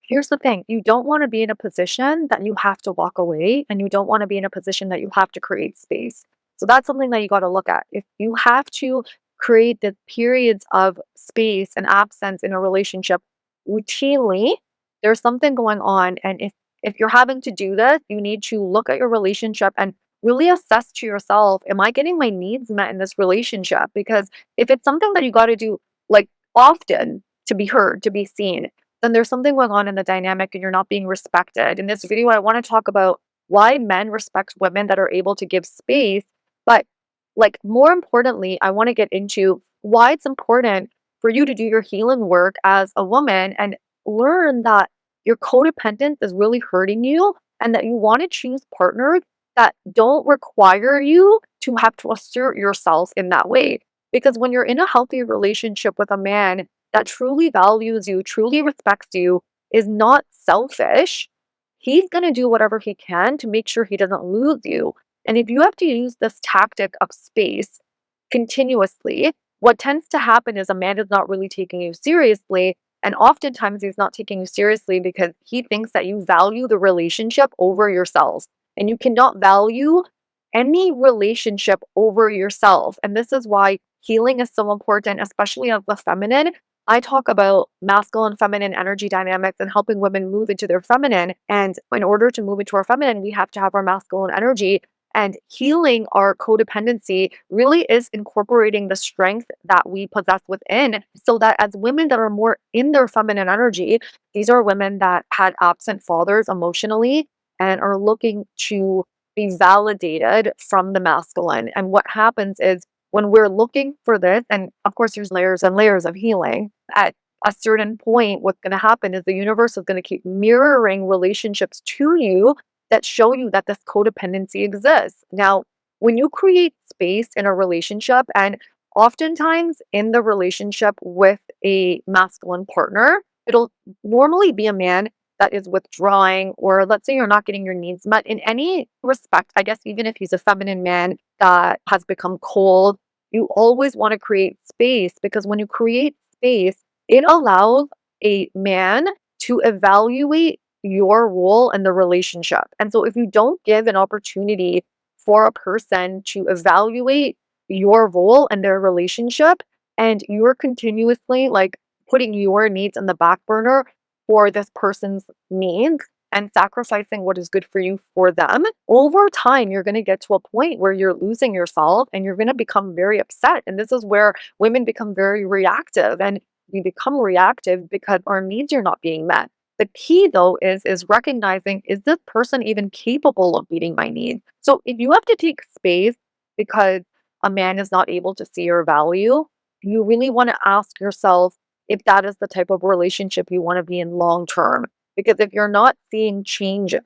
Here's the thing, you don't want to be in a position that you have to walk away, and you don't want to be in a position that you have to create space. So that's something that you got to look at. If you have to create the periods of space and absence in a relationship routinely, there's something going on. And if you're having to do this, you need to look at your relationship and really assess to yourself, am I getting my needs met in this relationship? Because if it's something that you got to do like often to be heard, to be seen, then there's something going on in the dynamic and you're not being respected. In this video, I want to talk about why men respect women that are able to give space. But, like, more importantly, I want to get into why it's important for you to do your healing work as a woman and learn that your codependence is really hurting you and that you want to choose partners that don't require you to have to assert yourself in that way. Because when you're in a healthy relationship with a man that truly values you, truly respects you, is not selfish, he's going to do whatever he can to make sure he doesn't lose you. And if you have to use this tactic of space continuously, what tends to happen is a man is not really taking you seriously. And oftentimes he's not taking you seriously because he thinks that you value the relationship over yourself. And you cannot value any relationship over yourself. And this is why healing is so important, especially as the feminine. I talk about masculine feminine energy dynamics and helping women move into their feminine. And in order to move into our feminine, we have to have our masculine energy. And healing our codependency really is incorporating the strength that we possess within, so that as women that are more in their feminine energy, these are women that had absent fathers emotionally and are looking to be validated from the masculine. And what happens is when we're looking for this, and of course, there's layers and layers of healing, at a certain point, what's going to happen is the universe is going to keep mirroring relationships to you that show you that this codependency exists. Now, when you create space in a relationship, and oftentimes in the relationship with a masculine partner, it'll normally be a man that is withdrawing, or let's say you're not getting your needs met in any respect. I guess even if he's a feminine man that has become cold, you always want to create space, because when you create space, it allows a man to evaluate your role in the relationship. And so if you don't give an opportunity for a person to evaluate your role in their relationship, and you're continuously like putting your needs in the back burner for this person's needs and sacrificing what is good for you for them, over time, you're going to get to a point where you're losing yourself and you're going to become very upset. And this is where women become very reactive. And we become reactive because our needs are not being met. The key though is recognizing, is this person even capable of meeting my needs? So if you have to take space because a man is not able to see your value, you really want to ask yourself if that is the type of relationship you want to be in long term. Because if you're not seeing changes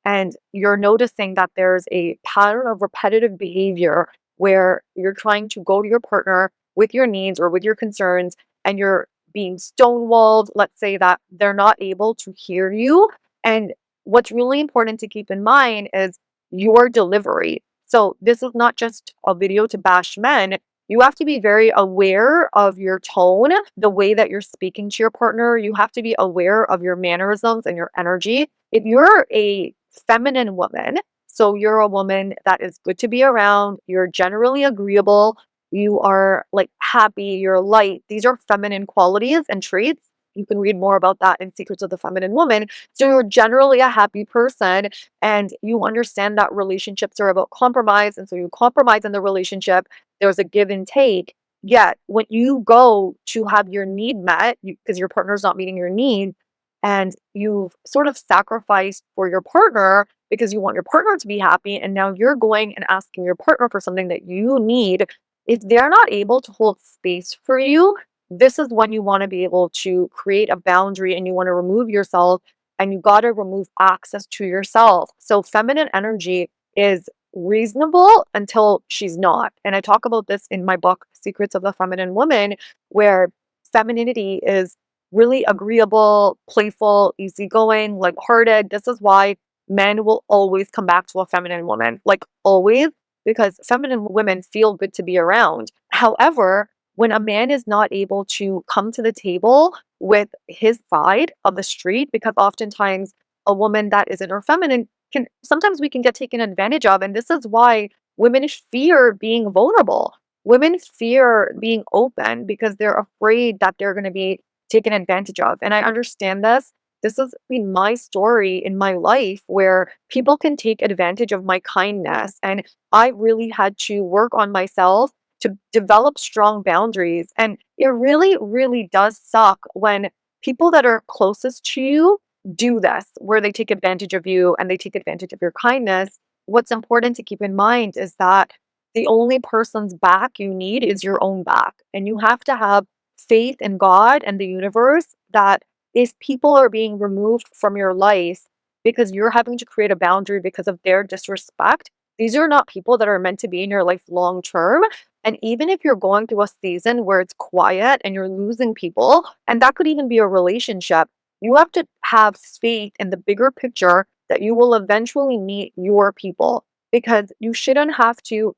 and you're noticing that there's a pattern of repetitive behavior where you're trying to go to your partner with your needs or with your concerns and you're being stonewalled, let's say that they're not able to hear you. And what's really important to keep in mind is your delivery. So this is not just a video to bash men. You have to be very aware of your tone, the way that you're speaking to your partner. You have to be aware of your mannerisms and your energy. If you're a feminine woman, so you're a woman that is good to be around, you're generally agreeable, you are like happy, you're light. These are feminine qualities and traits. You can read more about that in Secrets of the Feminine Woman. So you're generally a happy person and you understand that relationships are about compromise. And so you compromise in the relationship, there's a give and take. Yet when you go to have your need met, because your partner's not meeting your need, and you've sort of sacrificed for your partner because you want your partner to be happy, and now you're going and asking your partner for something that you need, if they're not able to hold space for you, this is when you want to be able to create a boundary and you want to remove yourself and you got to remove access to yourself. So feminine energy is reasonable until she's not. And I talk about this in my book, Secrets of the Feminine Woman, where femininity is really agreeable, playful, easygoing, lighthearted. This is why men will always come back to a feminine woman, like always, because feminine women feel good to be around. However, when a man is not able to come to the table with his side of the street, because oftentimes a woman that is in her feminine can sometimes we can get taken advantage of. And this is why women fear being vulnerable. Women fear being open because they're afraid that they're going to be taken advantage of. And I understand this. This has been my story in my life where people can take advantage of my kindness. And I really had to work on myself to develop strong boundaries. And it really, really does suck when people that are closest to you do this, where they take advantage of you and they take advantage of your kindness. What's important to keep in mind is that the only person's back you need is your own back. And you have to have faith in God and the universe that if people are being removed from your life because you're having to create a boundary because of their disrespect, these are not people that are meant to be in your life long term. And even if you're going through a season where it's quiet and you're losing people, and that could even be a relationship, you have to have faith in the bigger picture that you will eventually meet your people, because you shouldn't have to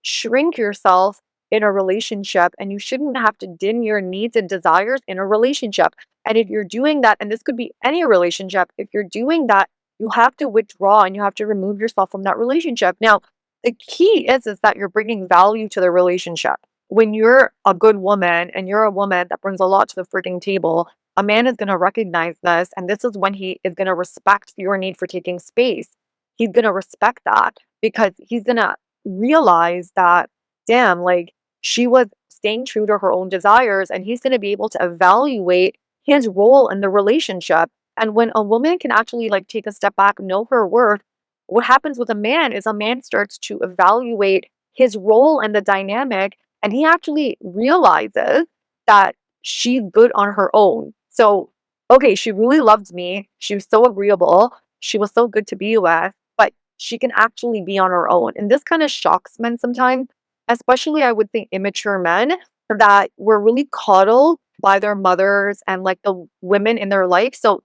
shrink yourself in a relationship, and you shouldn't have to dim your needs and desires in a relationship. And if you're doing that, and this could be any relationship, if you're doing that, you have to withdraw and you have to remove yourself from that relationship. Now, the key is that you're bringing value to the relationship. When you're a good woman and you're a woman that brings a lot to the freaking table, a man is going to recognize this, and this is when he is going to respect your need for taking space. He's going to respect that because he's going to realize that, damn, like she was staying true to her own desires, and he's going to be able to evaluate his role in the relationship. And when a woman can actually like take a step back, know her worth, what happens with a man is a man starts to evaluate his role in the dynamic, and he actually realizes that she's good on her own. So, okay, she really loved me. She was so agreeable. She was so good to be with, but she can actually be on her own. And this kind of shocks men sometimes, especially I would think immature men that were really coddled by their mothers and like the women in their life. So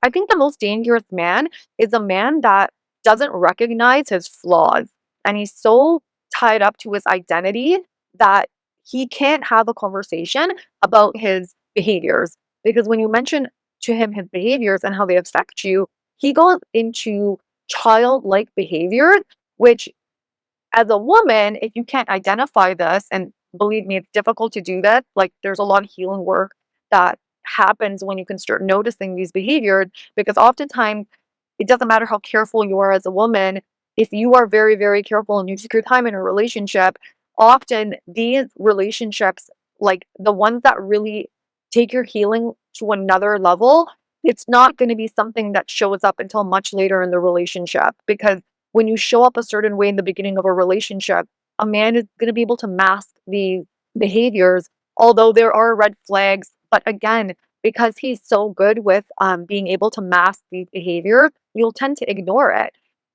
I think the most dangerous man is a man that doesn't recognize his flaws, and he's so tied up to his identity that he can't have a conversation about his behaviors. Because when you mention to him his behaviors and how they affect you, he goes into childlike behavior, which as a woman, if you can't identify this, and believe me, it's difficult to do that. Like there's a lot of healing work that happens when you can start noticing these behaviors, because oftentimes it doesn't matter how careful you are as a woman. If you are very, very careful and you take your time in a relationship, often these relationships, like the ones that really take your healing to another level, it's not going to be something that shows up until much later in the relationship. Because when you show up a certain way in the beginning of a relationship, a man is going to be able to mask these behaviors, although there are red flags. But again, because he's so good with being able to mask these behaviors, you'll tend to ignore it.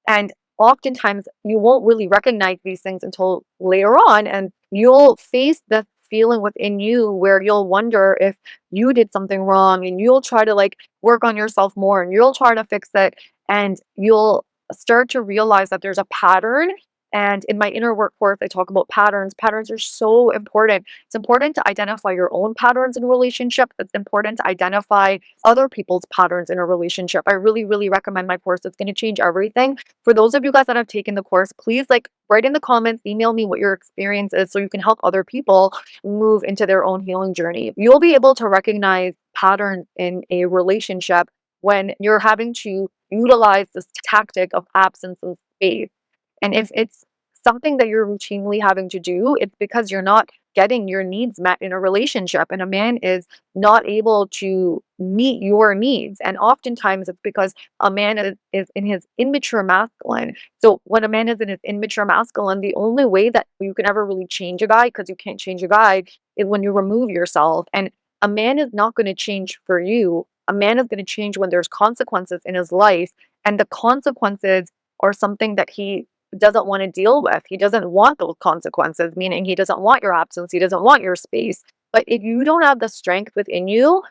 And oftentimes, you won't really recognize these things until later on, and you'll face the feeling within you where you'll wonder if you did something wrong, and you'll try to like work on yourself more, and you'll try to fix it, and you'll start to realize that there's a pattern. And in my inner work course, I talk about patterns. Patterns are so important. It's important to identify your own patterns in a relationship. It's important to identify other people's patterns in a relationship. I really, really recommend my course. It's going to change everything. For those of you guys that have taken the course, please like write in the comments, email me what your experience is so you can help other people move into their own healing journey. You'll be able to recognize patterns in a relationship when you're having to utilize this tactic of absence of space. And if it's something that you're routinely having to do, it's because you're not getting your needs met in a relationship, and a man is not able to meet your needs. And oftentimes it's because a man is in his immature masculine. So when a man is in his immature masculine, the only way that you can ever really change a guy, because you can't change a guy, is when you remove yourself. And a man is not going to change for you. A man is going to change when there's consequences in his life, and the consequences are something that he doesn't want to deal with. He doesn't want those consequences, meaning he doesn't want your absence, he doesn't want your space. But if you don't have the strength within you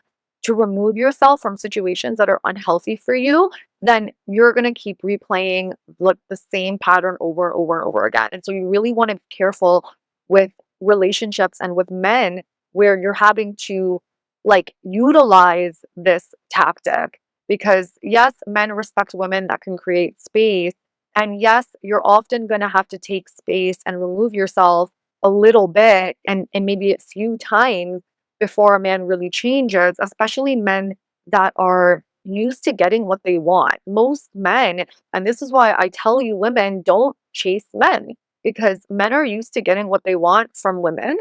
to remove yourself from situations that are unhealthy for you, then you're going to keep replaying the same pattern over and over and over again. And so you really want to be careful with relationships and with men where you're having to like utilize this tactic because yes, men respect women that can create space. And yes, you're often going to have to take space and remove yourself a little bit and maybe a few times before a man really changes, especially men that are used to getting what they want. Most men, and this is why I tell you, women don't chase men because men are used to getting what they want from women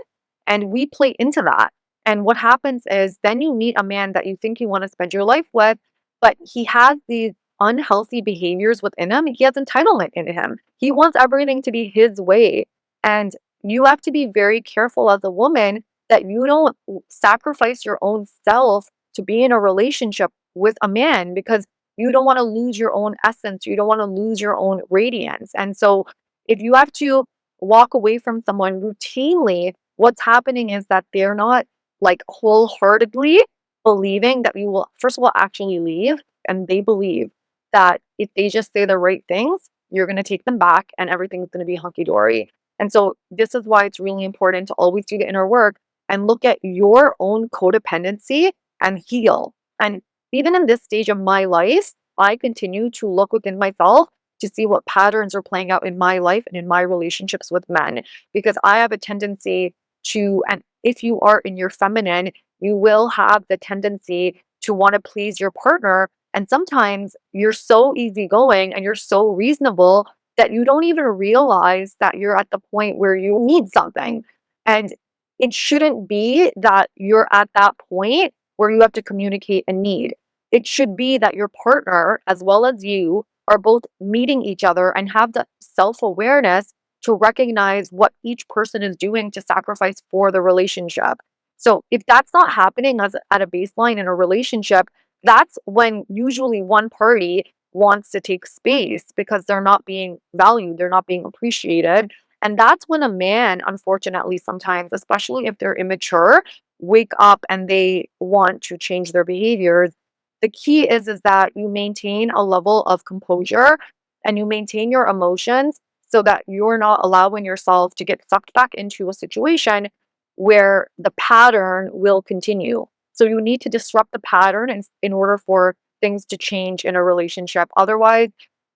and we play into that. And what happens is then you meet a man that you think you want to spend your life with, but he has these unhealthy behaviors within him. He has entitlement in him. He wants everything to be his way. And you have to be very careful as a woman that you don't sacrifice your own self to be in a relationship with a man because you don't want to lose your own essence. You don't want to lose your own radiance. And so if you have to walk away from someone routinely, what's happening is that they're not like wholeheartedly believing that you will, first of all, actually leave. And they believe that if they just say the right things, you're going to take them back and everything's going to be hunky dory. And so, this is why it's really important to always do the inner work and look at your own codependency and heal. And even in this stage of my life, I continue to look within myself to see what patterns are playing out in my life and in my relationships with men. Because I have a tendency to, and if you are in your feminine, you will have the tendency to want to please your partner. And sometimes you're so easygoing and you're so reasonable that you don't even realize that you're at the point where you need something. And it shouldn't be that you're at that point where you have to communicate a need. It should be that your partner, as well as you, are both meeting each other and have the self awareness to recognize what each person is doing to sacrifice for the relationship. So, if that's not happening as at a baseline in a relationship, that's when usually one party wants to take space because they're not being valued, they're not being appreciated. And that's when a man, unfortunately, sometimes, especially if they're immature, wake up and they want to change their behaviors. The key is that you maintain a level of composure and you maintain your emotions so that you're not allowing yourself to get sucked back into a situation where the pattern will continue. So you need to disrupt the pattern in order for things to change in a relationship. Otherwise,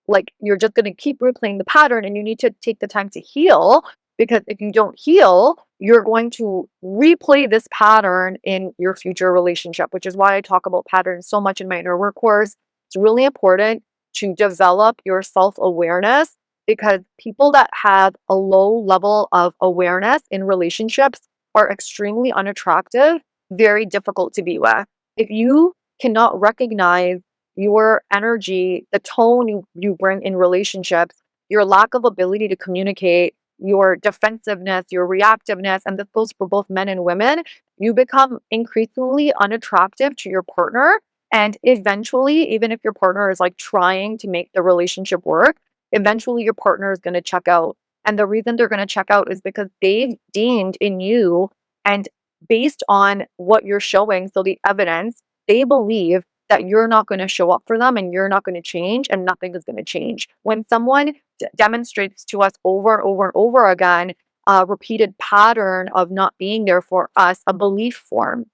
like you're just going to keep replaying the pattern and you need to take the time to heal because if you don't heal, you're going to replay this pattern in your future relationship, which is why I talk about patterns so much in my inner work course. It's really important to develop your self awareness because people that have a low level of awareness in relationships are extremely unattractive, very difficult to be with. If you cannot recognize your energy, the tone you bring in relationships, your lack of ability to communicate, your defensiveness, your reactiveness, and this goes for both men and women, you become increasingly unattractive to your partner. And eventually, even if your partner is like trying to make the relationship work, eventually your partner is going to check out. And the reason they're going to check out is because they've deemed in you and based on what you're showing, so the evidence, they believe that you're not going to show up for them and you're not going to change and nothing is going to change. When someone demonstrates to us over and over and over again a repeated pattern of not being there for us, a belief form.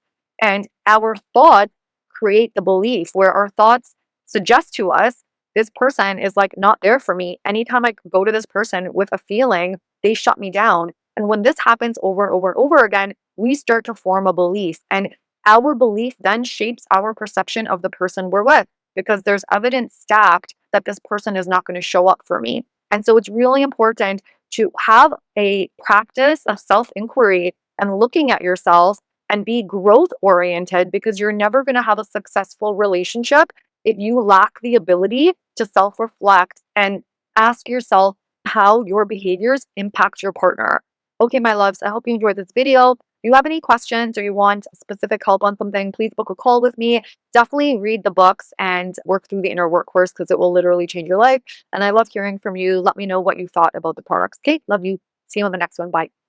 And our thoughts create the belief where our thoughts suggest to us this person is like not there for me. Anytime I go to this person with a feeling, they shut me down. And when this happens over and over and over again, we start to form a belief. And our belief then shapes our perception of the person we're with because there's evidence stacked that this person is not going to show up for me. And so it's really important to have a practice of self inquiry and looking at yourself and be growth oriented because you're never going to have a successful relationship if you lack the ability to self reflect and ask yourself how your behaviors impact your partner. Okay, my loves, I hope you enjoyed this video. If you have any questions or you want specific help on something, please book a call with me. Definitely read the books and work through the inner work course because it will literally change your life. And I love hearing from you. Let me know what you thought about the products. Okay, love you. See you on the next one. Bye.